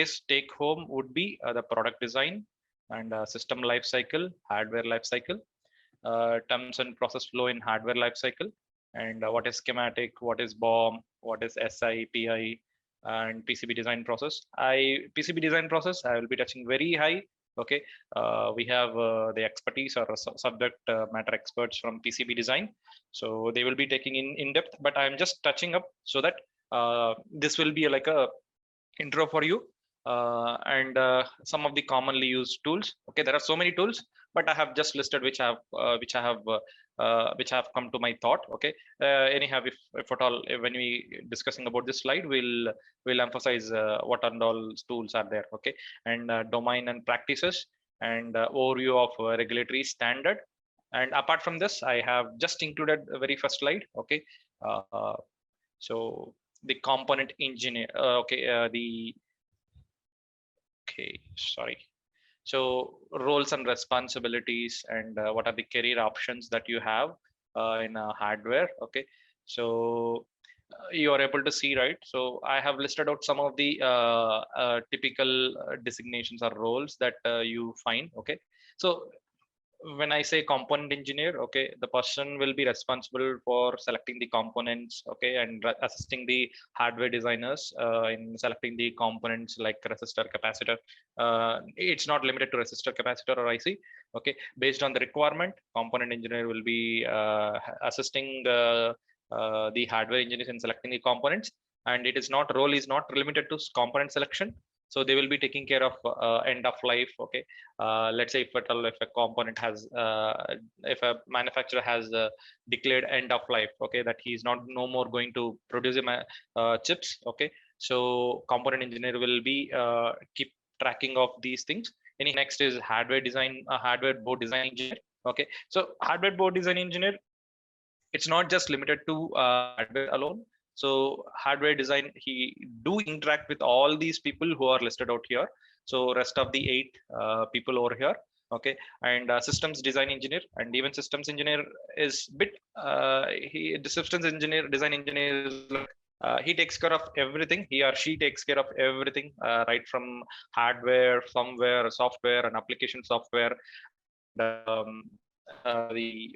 today's take home would be the product design and system lifecycle, hardware lifecycle, terms and process flow in hardware lifecycle, and what is schematic, what is BOM, what is SI, PI, and PCB design process. PCB design process I will be touching very high. Okay, we have the expertise or subject matter experts from PCB design, so they will be taking in depth. But I'm just touching up so that this will be like a intro for you, and some of the commonly used tools. Okay, there are so many tools, but I have just listed which have come to my thought. Okay, anyhow, if at all, when we discussing about this slide, we'll emphasize what and all tools are there. Okay, and domain and practices, and overview of regulatory standard. And apart from this, I have just included a very first slide. Okay, so the component engineer. Sorry. So roles and responsibilities, and what are the career options that you have in hardware. Okay, so you are able to see, right? So I have listed out some of the typical designations or roles that you find. Okay, so when I say component engineer, okay, the person will be responsible for selecting the components, okay, and assisting the hardware designers in selecting the components like resistor, capacitor. It's not limited to resistor, capacitor, or IC. Okay, based on the requirement, component engineer will be assisting the hardware engineers in selecting the components, and role is not limited to component selection. So they will be taking care of end of life. Okay, let's say if a component has, if a manufacturer has declared end of life, okay, that he's no more going to produce chips. Okay, so component engineer will be keep tracking of these things. And next is hardware design, hardware board design engineer. Okay, so hardware board design engineer, it's not just limited to hardware alone. So hardware design, he do interact with all these people who are listed out here. So rest of the 8 people over here. Okay, and systems design engineer, and even systems engineer is bit the systems engineer, design engineer is like, he takes care of everything. He or she takes care of everything, right from hardware, firmware, software, and application software, the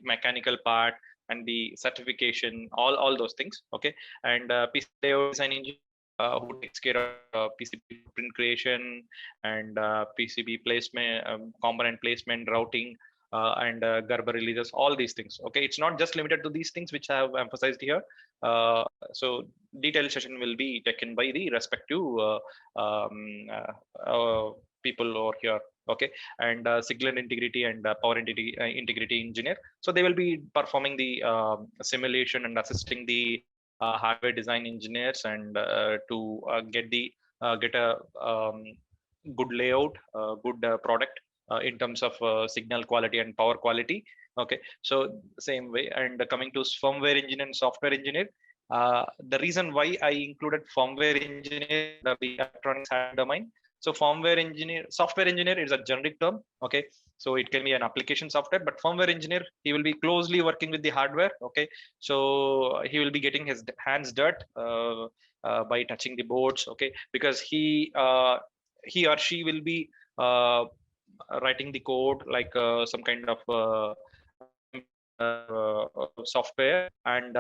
mechanical part, and the certification, all those things. Okay, and PC layout design engineer, who takes care of PCB print creation and PCB placement, component placement, routing, and Gerber releases, all these things. Okay, it's not just limited to these things which I have emphasized here. So detailed session will be taken by the respective people over here. Okay, and signal integrity and power integrity engineer. So they will be performing the simulation and assisting the hardware design engineers, and to get a good layout, good product in terms of signal quality and power quality. Okay, so same way. And coming to firmware engineer and software engineer, the reason why I included firmware engineer, the electronics domain. So firmware engineer, software engineer is a generic term. Okay, so it can be an application software, but firmware engineer, he will be closely working with the hardware. Okay, so he will be getting his hands dirt by touching the boards. Okay, because he or she will be writing the code like some kind of software, and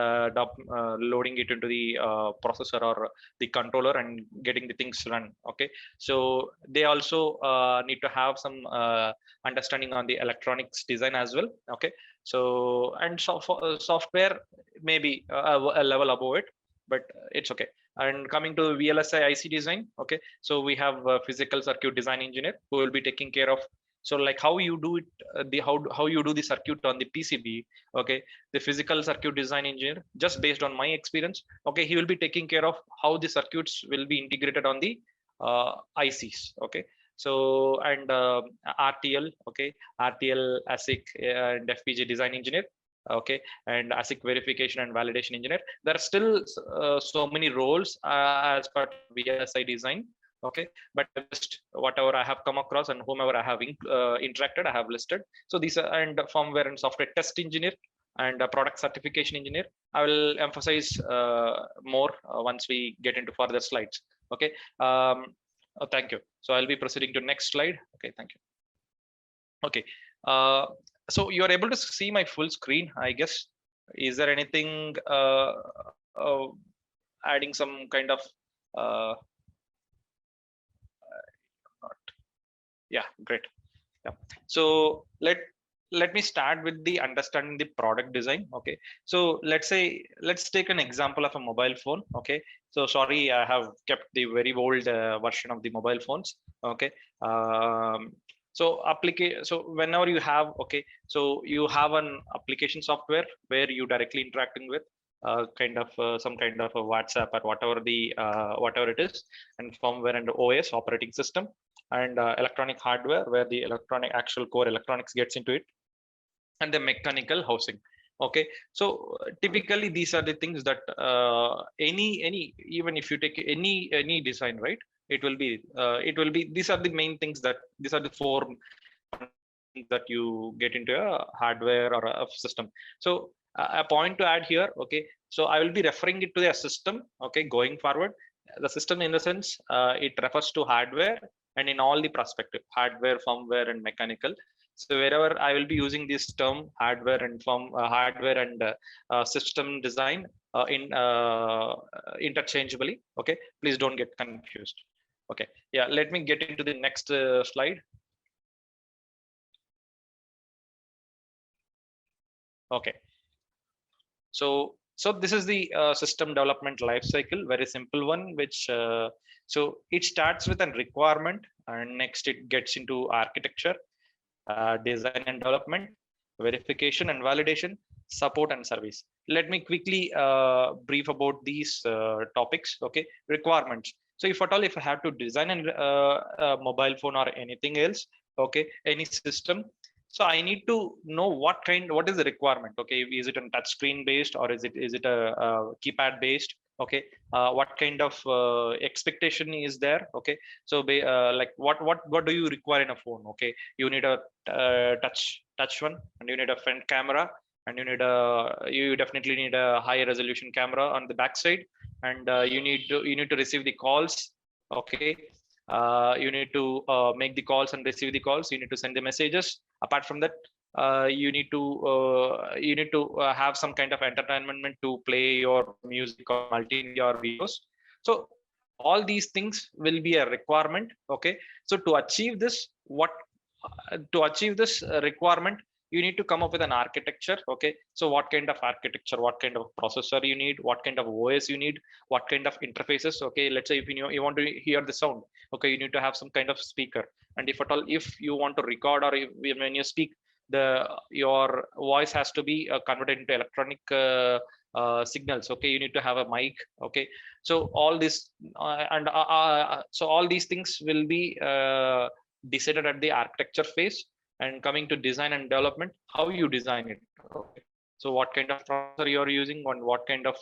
loading it into the processor or the controller and getting the things run. Okay, so they also need to have some understanding on the electronics design as well. Okay, so and software maybe a level above it, but it's okay. And coming to VLSI IC design, okay, so we have a physical circuit design engineer who will be taking care of, so like how you do it, how you do the circuit on the PCB. Okay, the physical circuit design engineer, just based on my experience, okay, he will be taking care of how the circuits will be integrated on the ICs. Okay, so and RTL, okay, RTL, ASIC, and FPGA design engineer. Okay, and ASIC verification and validation engineer. There are still so many roles as part of VLSI design. Okay, but just whatever I have come across and whomever I have interacted, I have listed. So these are, and firmware and software test engineer and product certification engineer, I will emphasize more once we get into further slides. Okay, Thank you. So I'll be proceeding to next slide. Okay, thank you. Okay, so you are able to see my full screen, I guess. Is there anything adding some kind of not, yeah, great. Yeah. So let me start with the understanding the product design. Okay, so let's take an example of a mobile phone. Okay, so sorry, I have kept the very old version of the mobile phones. Okay, um, so whenever you have, okay, so you have an application software where you directly interacting with kind of some kind of a WhatsApp or whatever it is, and firmware and OS operating system, and electronic hardware where the electronic actual core electronics gets into it, and the mechanical housing. Okay, so typically these are the things that any even if you take any design, right, it will be these are the main things, that these are the four things that you get into a hardware or a system. So a point to add here. Okay, so I will be referring it to a system. Okay, going forward, the system in the sense it refers to hardware, and in all the perspective, hardware, firmware, and mechanical. So wherever I will be using this term hardware and hardware and system design in interchangeably. Okay, please don't get confused. Okay, yeah, let me get into the next slide. Okay, so this is the system development life cycle, very simple one, which so it starts with a requirement, and next it gets into architecture, design and development, verification and validation, support and service. Let me quickly brief about these topics. Okay, requirements. So if at all, if I have to design a mobile phone or anything else, okay, any system, so I need to know what is the requirement. Okay, is it a touch screen based, or is it a keypad based? Okay, what kind of expectation is there? Okay, so like what do you require in a phone? Okay, you need a touch one, and you need a front camera, and you definitely need a high resolution camera on the back side, and you need to receive the calls. Okay, you need to make the calls and receive the calls. You need to send the messages. Apart from that, you need to have some kind of entertainment to play your music or multimedia or videos. So all these things will be a requirement. Okay, so to achieve this requirement, you need to come up with an architecture. Okay, so what kind of architecture, what kind of processor you need, what kind of OS you need, what kind of interfaces. Okay, let's say if you want to hear the sound, okay, you need to have some kind of speaker. And if at all, if you want to record, or when you speak, your voice has to be converted into electronic signals. Okay, you need to have a mic. Okay, so all this so all these things will be decided at the architecture phase. And coming to design and development, how you design it. Okay, so what kind of processor you are using, and what kind of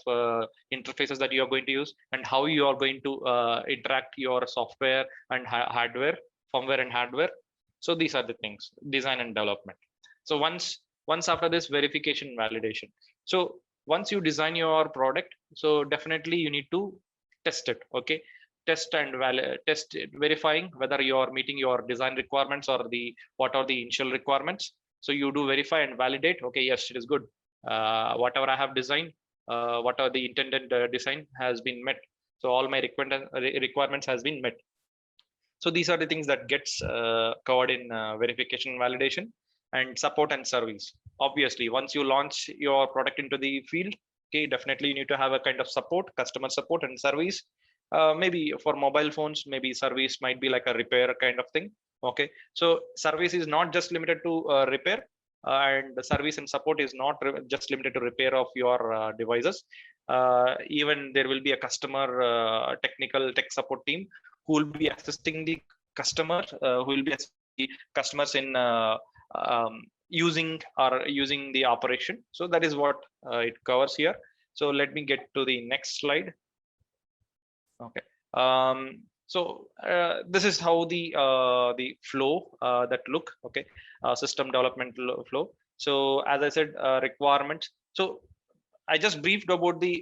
interfaces that you are going to use, and how you are going to interact your software and hardware, firmware and hardware. So these are the things, design and development. So once after this, verification, validation. So once you design your product, so definitely you need to test it. Okay, test it, verifying whether you are meeting your design requirements, or what are the initial requirements. So you do verify and validate. Okay, yes, it is good. Whatever I have designed, what are the intended design has been met. So all my requirements has been met. So these are the things that gets covered in verification and validation. And support and service. Obviously, once you launch your product into the field, okay, definitely you need to have a kind of support, customer support and service. Maybe for mobile phones, maybe service might be like a repair kind of thing. Okay, so service is not just limited to repair, and the service and support is not just limited to repair of your devices. Even there will be a customer technical tech support team who will be assisting the customer, who will be assisting the customers in using the operation. So that is what it covers here. So let me get to the next slide. Okay, so this is how the flow that look. Okay, system development flow. So as I said, requirements. So I just briefed about the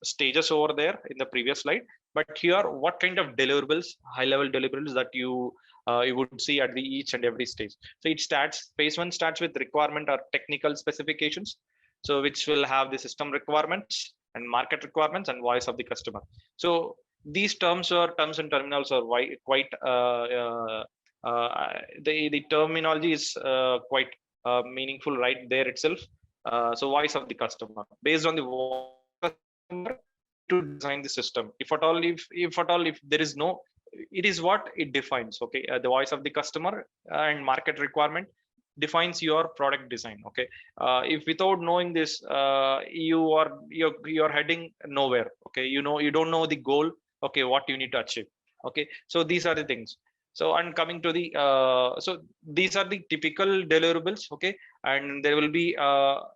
stages over there in the previous slide. But here, what kind of deliverables, high level deliverables that you would see at the each and every stage. So it starts, phase one starts with requirement or technical specifications, so which will have the system requirements and market requirements and voice of the customer. So these terms and terminals are quite the terminology is quite meaningful right there itself. So voice of the customer, based on the customer to design the system. If at all, if there is no, it is what it defines. Okay, the voice of the customer and market requirement defines your product design. Okay, if without knowing this, you're heading nowhere. Okay, you don't know the goal. Okay, what you need to achieve. Okay, so these are the things. So, and coming to the so these are the typical deliverables. Okay, and there will be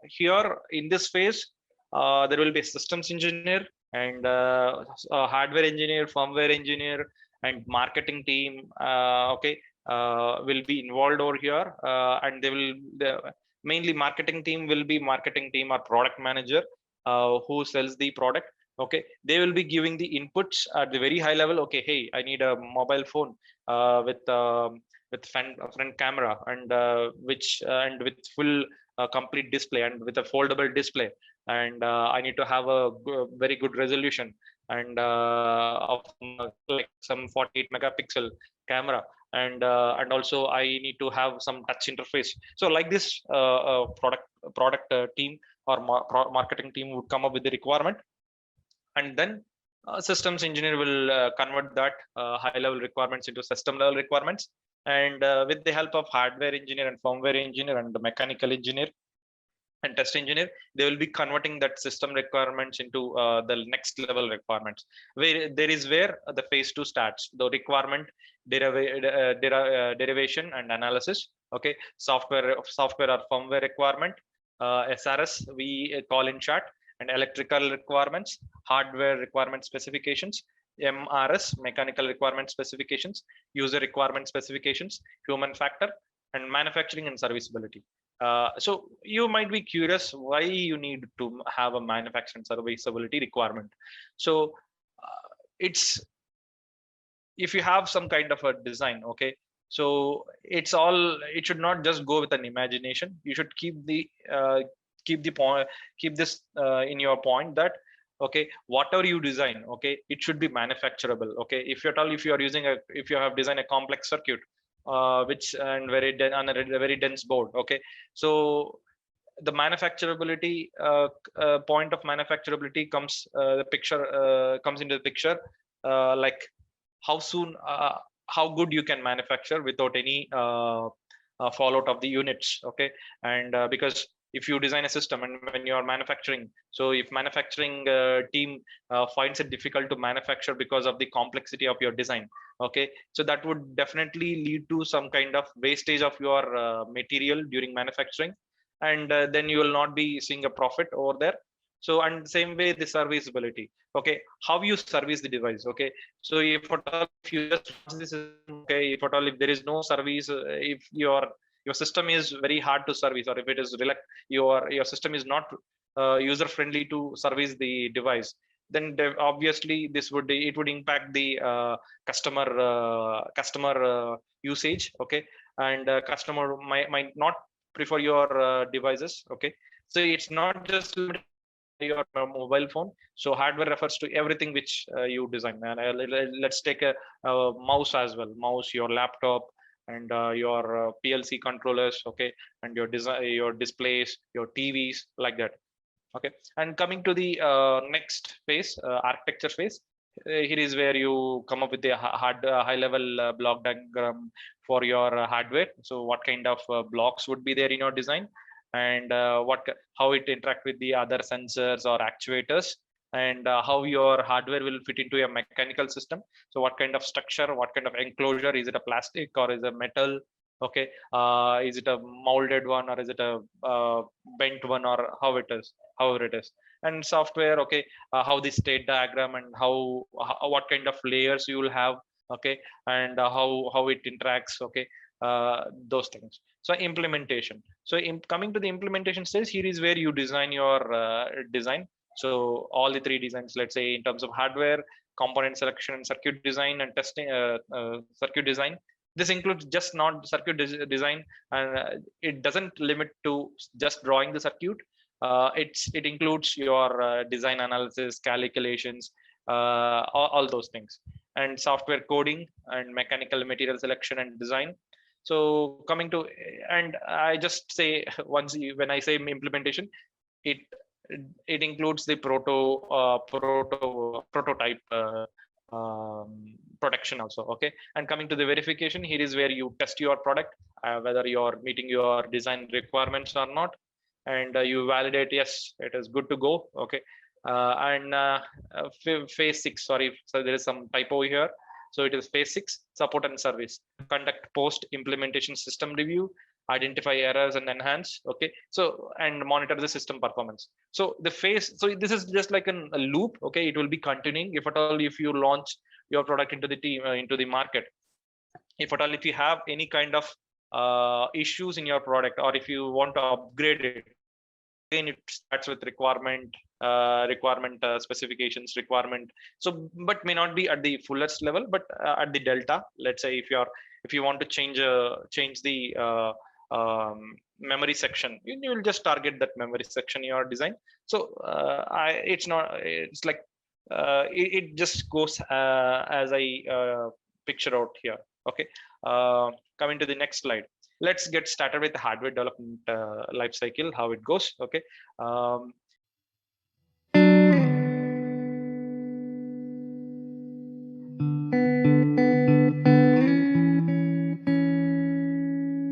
here in this phase there will be a systems engineer and a hardware engineer, firmware engineer, and marketing team. Okay, will be involved over here, and they will mainly marketing team will be marketing team or product manager who sells the product. Okay, they will be giving the inputs at the very high level. Okay, hey, I need a mobile phone with front camera and which and with full complete display and with a foldable display, and I need to have a very good resolution and of like some 48 megapixel camera, and also I need to have some touch interface. So like this product team or marketing team would come up with the requirement, and then systems engineer will convert that high level requirements into system level requirements, and with the help of hardware engineer and firmware engineer and the mechanical engineer and test engineer, they will be converting that system requirements into the next level requirements, where there is where the phase two starts, the requirement derivation and analysis. Okay, software or firmware requirement, SRS we call in short, and electrical requirements, hardware requirement specifications, MRS mechanical requirement specifications, user requirement specifications, human factor, and manufacturing and serviceability. So you might be curious why you need to have a manufacturing serviceability requirement. So it's, if you have some kind of a design, okay, so it should not just go with an imagination. You should keep the point, keep this in your point that okay, whatever you design, okay, it should be manufacturable. Okay, if you are using if you have designed a complex circuit which and on a very dense board, okay, so the manufacturability point of manufacturability comes comes into the picture, like how soon how good you can manufacture without any fallout of the units. Okay, and because if you design a system and when you are manufacturing, so if manufacturing team finds it difficult to manufacture because of the complexity of your design, okay, so that would definitely lead to some kind of wastage of your material during manufacturing, and then you will not be seeing a profit over there. So, and same way the serviceability. Okay, how you service the device. Okay, so if you just this is okay, if there is no service, if your system is very hard to service, or if it is your system is not user friendly to service the device, then obviously this would impact the customer usage. Okay, and customer might not prefer your devices. Okay, so it's not just your mobile phone. So hardware refers to everything which you design. And let's take a mouse as well. Mouse, your laptop, and your PLC controllers. Okay, and your displays, your TVs, like that. Okay, and coming to the next phase, architecture phase. Here is where you come up with a high level block diagram for your hardware. So what kind of blocks would be there in your design, and how it interact with the other sensors or actuators, and how your hardware will fit into a mechanical system. So what kind of structure, what kind of enclosure, is it a plastic or is it metal? Okay, is it a molded one or is it a bent one, or however it is. And software, okay, how the state diagram and what kind of layers you will have. Okay, and how it interacts. Okay, those things. So implementation. So coming to the implementation stage, here is where you design your design. So all the three designs, let's say in terms of hardware, component selection and circuit design and testing, circuit design. This includes just not circuit design, and it doesn't limit to just drawing the circuit. It includes your design analysis, calculations, all those things, and software coding and mechanical material selection and design. So coming to, and I just say when I say implementation, it it includes the prototype protection also. Okay, and coming to the verification, here is where you test your product, whether you're meeting your design requirements or not, and you validate, yes, it is good to go. Okay, and phase 6, sorry, so there is some typo here. So it is phase 6, support and service. Conduct post implementation system review, identify errors and enhance. Okay, so and monitor the system performance. So the phase, so this is just like a loop. Okay, it will be continuing. If at all, if you launch your product into the team, into the market, if at all, if you have any kind of issues in your product, or if you want to upgrade it, again it starts with requirement specifications, requirement. So but may not be at the fullest level, but at the delta, let's say if you want to change the memory section, you will just target that memory section in your design. So it's like it just goes as I picture out here. Okay, coming to the next slide, let's get started with the hardware development life cycle, how it goes. Okay,